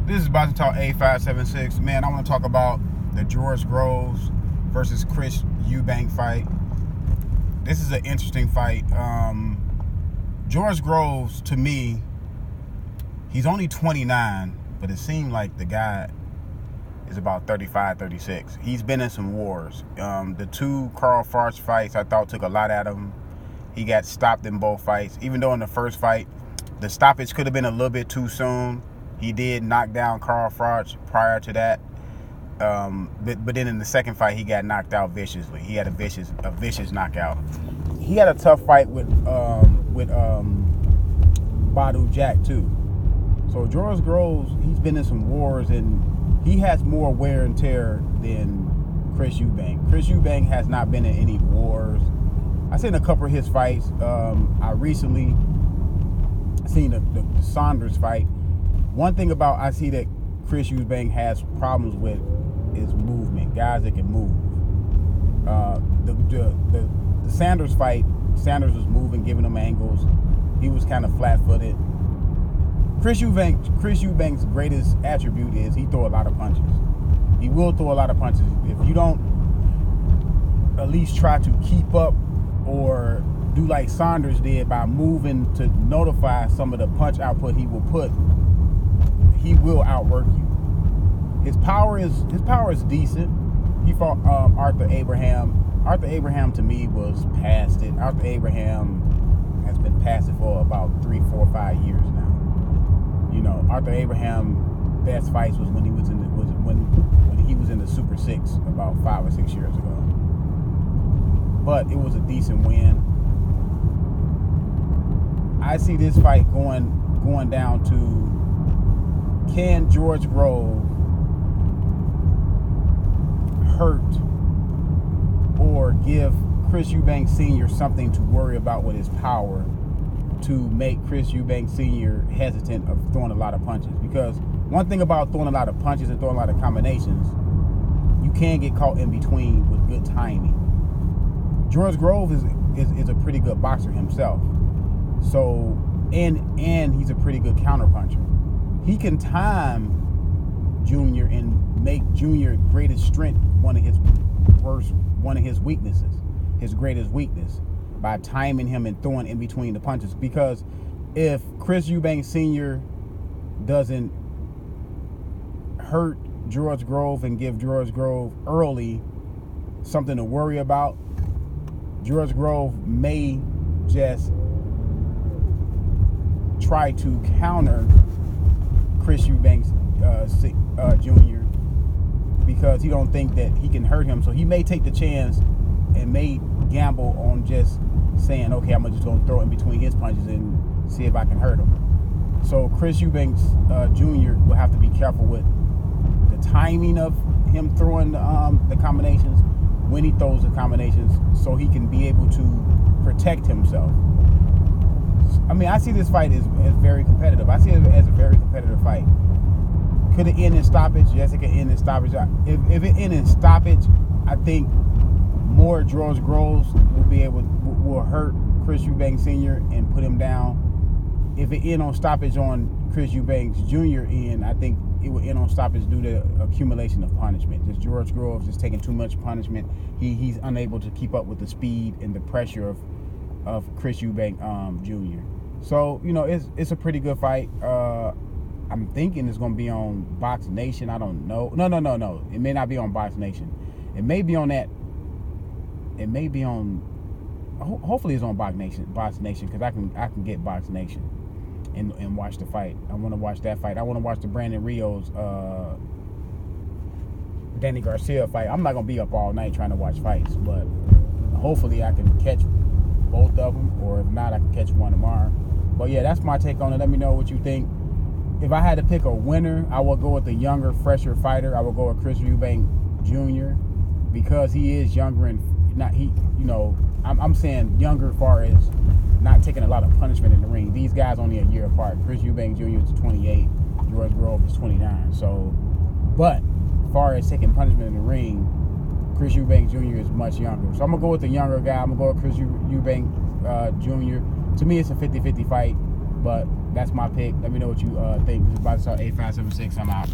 This is About to Talk A576. Man, I want to talk about the George Groves versus Chris Eubank fight. This is an interesting fight. George Groves, to me, he's only 29, but it seemed like the guy is about 35, 36. He's been in some wars. The two Carl Froch fights, I thought, took a lot out of him. He got stopped in both fights. Even though in the first fight, the stoppage could have been a little bit too soon. He did knock down Carl Froch prior to that. But then in the second fight, he got knocked out viciously. He had a vicious knockout. He had a tough fight with Badu Jack too. So George Groves, he's been in some wars and he has more wear and tear than Chris Eubank. Chris Eubank has not been in any wars. I've seen a couple of his fights. I recently seen the Saunders fight. One thing about I see that Chris Eubank has problems with is movement. Guys that can move. The Sanders fight, Sanders was moving, giving him angles. He was kind of flat-footed. Chris Eubank's greatest attribute is he throw a lot of punches. He will throw a lot of punches. If you don't at least try to keep up or do like Saunders did by moving to notify some of the punch output he will put, he will outwork you. His power is decent. He fought Arthur Abraham. Arthur Abraham to me was past it. Arthur Abraham has been past it for about 3, 4, 5 years now. You know, Arthur Abraham best fights was when he was in the Super 6 about 5 or 6 years ago. But it was a decent win. I see this fight going down to, can George Groves hurt or give Chris Eubank Sr. something to worry about with his power to make Chris Eubank Sr. hesitant of throwing a lot of punches? Because one thing about throwing a lot of punches and throwing a lot of combinations, you can get caught in between with good timing. George Groves is a pretty good boxer himself. So, and he's a pretty good counterpuncher. He can time Junior and make Junior greatest strength one of his weaknesses, his greatest weakness, by timing him and throwing in between the punches. Because if Chris Eubank Sr. doesn't hurt George Groves and give George Groves early something to worry about, George Groves may just try to counter Chris Eubank Jr. because he don't think that he can hurt him. So he may take the chance and may gamble on just saying, okay, I'm just going to throw in between his punches and see if I can hurt him. So Chris Eubank Jr. will have to be careful with the timing of him throwing the combinations, when he throws the combinations, so he can be able to protect himself. I mean, I see this fight as very competitive. I see it as a very competitive fight. Could it end in stoppage? Yes, it can end in stoppage. If it end in stoppage, I think more George Groves will hurt Chris Eubank Sr. and put him down. If it end on stoppage on Chris Eubank Jr. end, I think it will end on stoppage due to accumulation of punishment. Just George Groves is taking too much punishment. He's unable to keep up with the speed and the pressure of Chris Eubank Jr. So, you know, it's a pretty good fight. I'm thinking it's going to be on Box Nation. I don't know. No. It may not be on Box Nation. It may be on that. It may be on. Hopefully, it's on Box Nation because I can get Box Nation and watch the fight. I want to watch that fight. I want to watch the Brandon Rios Danny Garcia fight. I'm not going to be up all night trying to watch fights, but hopefully I can catch both of them, or if not, I can catch one tomorrow. But yeah, that's my take on it. Let me know what you think. If I had to pick a winner, I would go with the younger, fresher fighter. I would go with Chris Eubank Jr. because he is younger and I'm saying younger as far as not taking a lot of punishment in the ring. These guys only a year apart. Chris Eubank Jr. is 28, George Groves is 29. So, but as far as taking punishment in the ring, Chris Eubank Jr. is much younger. So I'm going to go with the younger guy. I'm going to go with Chris Eubank Jr. To me, it's a 50-50 fight, but That's my pick. Let me know what you think. This is about to start 8576. I'm out.